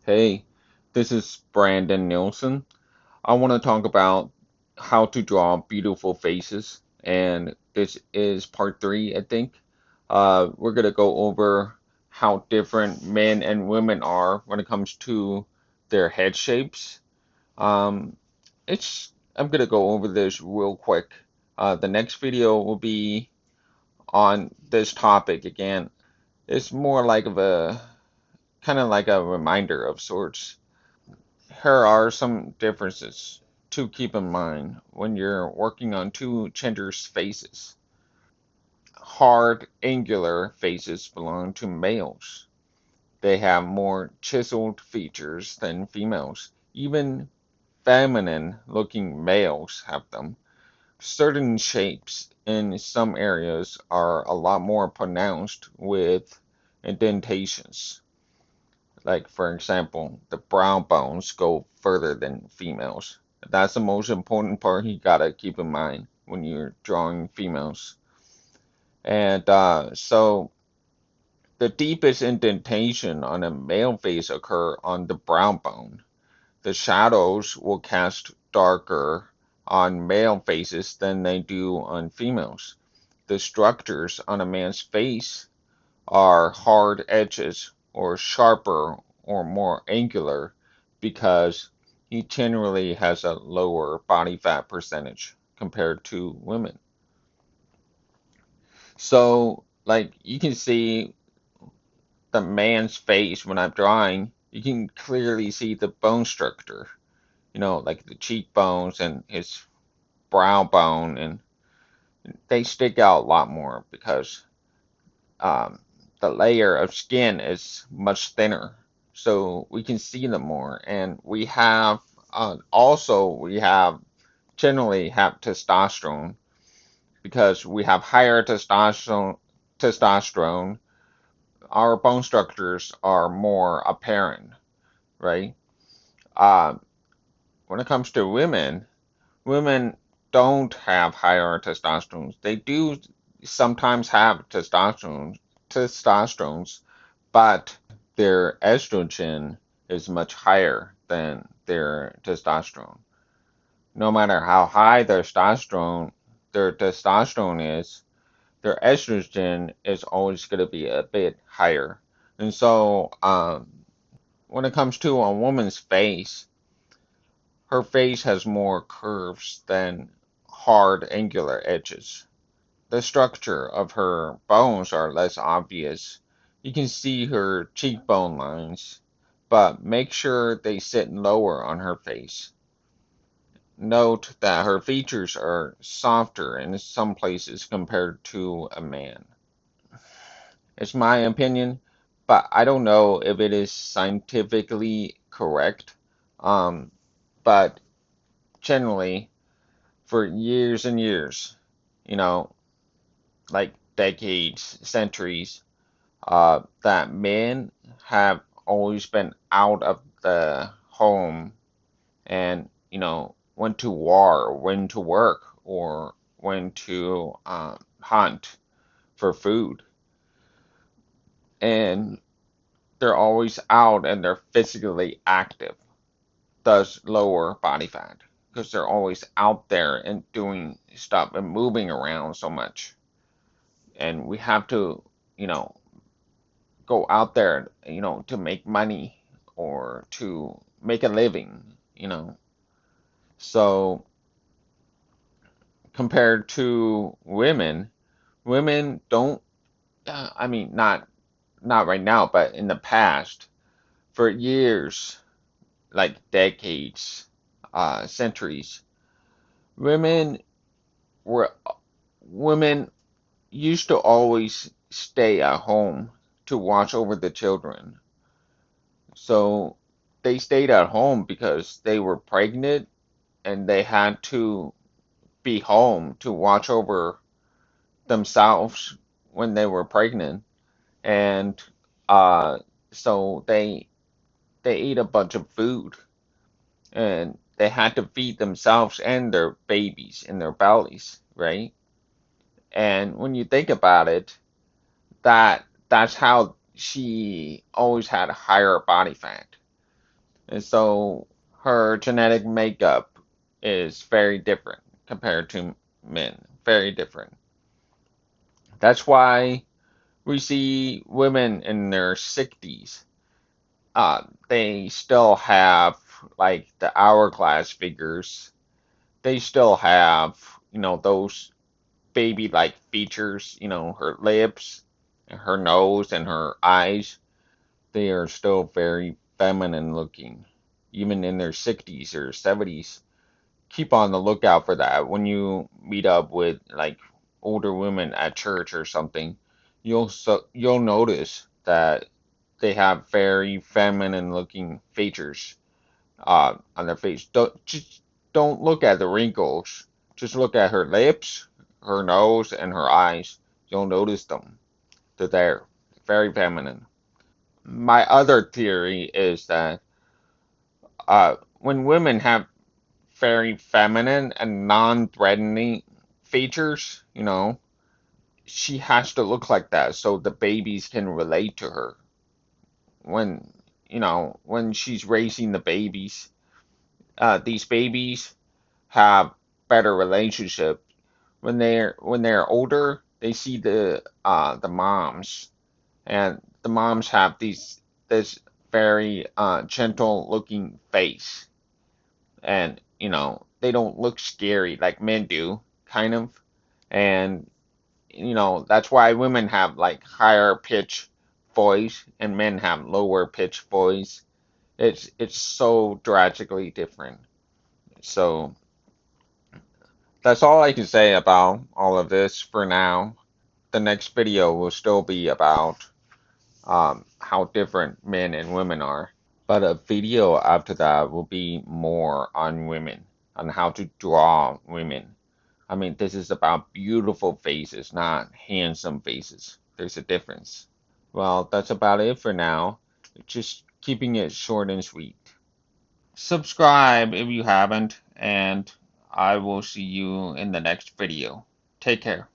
Hey, this is Brandon Nielsen. I want to talk about how to draw beautiful faces, and this is part three, I think. We're gonna go over how different men and women are when it comes to their head shapes. Um, I'm gonna go over this real quick. The next video will be on this topic again. It's more like of a kind of like a reminder of sorts. Here are some differences to keep in mind when you're working on two genders' faces. Hard, angular faces belong to males. They have more chiseled features than females. Even feminine looking males have them. Certain shapes in some areas are a lot more pronounced with indentations. Like, for example, the brow bones go further than females. That's the most important part you gotta keep in mind when you're drawing females. And so the deepest indentation on a male face occur on the brow bone. The shadows will cast darker on male faces than they do on females. The structures on a man's face are hard edges or sharper or more angular because he generally has a lower body fat percentage compared to women. So, like, you can see the man's face when I'm drawing, you can clearly see the bone structure, like the cheekbones and his brow bone, and they stick out a lot more because um, the layer of skin is much thinner, so we can see them more. And we have we have generally have testosterone because we have higher testosterone. Testosterone, our bone structures are more apparent, right? Uh, when it comes to women, women don't have higher testosterone. They do sometimes have testosterones, but their estrogen is much higher than their testosterone. No matter how high their testosterone is, their estrogen is always going to be a bit higher. And so, when it comes to a woman's face, her face has more curves than hard angular edges. The structure of her bones are less obvious. You can see her cheekbone lines, but make sure they sit lower on her face. Note that her features are softer in some places compared to a man. It's my opinion, but I don't know if it is scientifically correct. Um, but generally, for years and years, you know, like decades, centuries, that men have always been out of the home and, went to war, went to work, or went to hunt for food. And they're always out and they're physically active, thus lower body fat, because they're always out there and doing stuff and moving around so much. And we have to, you know, go out there, to make money or to make a living. So compared to women, women don't, I mean, not right now, but in the past, for years, like decades, centuries, women were women used to always stay at home to watch over the children. So they stayed at home because they were pregnant and they had to be home to watch over themselves when they were pregnant. And uh, so they ate a bunch of food and they had to feed themselves and their babies in their bellies, right? And when you think about it, that's how she always had a higher body fat. And so her genetic makeup is very different compared to men. Very different. That's why we see women in their 60s. They still have like the hourglass figures. They still have, those baby-like features, her lips, and her nose, and her eyes. They are still very feminine looking, even in their 60s or 70s. Keep on the lookout for that when you meet up with like older women at church or something. You'll notice that they have very feminine looking features on their face. Don't look at the wrinkles. Just look at her lips, her nose, and her eyes. You'll notice them. They're there. Very feminine. My other theory is that when women have very feminine and non-threatening features, she has to look like that so the babies can relate to her. When, when she's raising the babies, these babies have better relationship. When they're older, they see the moms, and the moms have this very gentle looking face, and they don't look scary like men do, kind of. And that's why women have like higher pitch voice and men have lower pitch voice. It's so drastically different. So that's all I can say about all of this for now. The next video will still be about how different men and women are. But a video after that will be more on women, on how to draw women. I mean, this is about beautiful faces, not handsome faces. There's a difference. Well, that's about it for now. Just keeping it short and sweet. Subscribe if you haven't, and I will see you in the next video. Take care.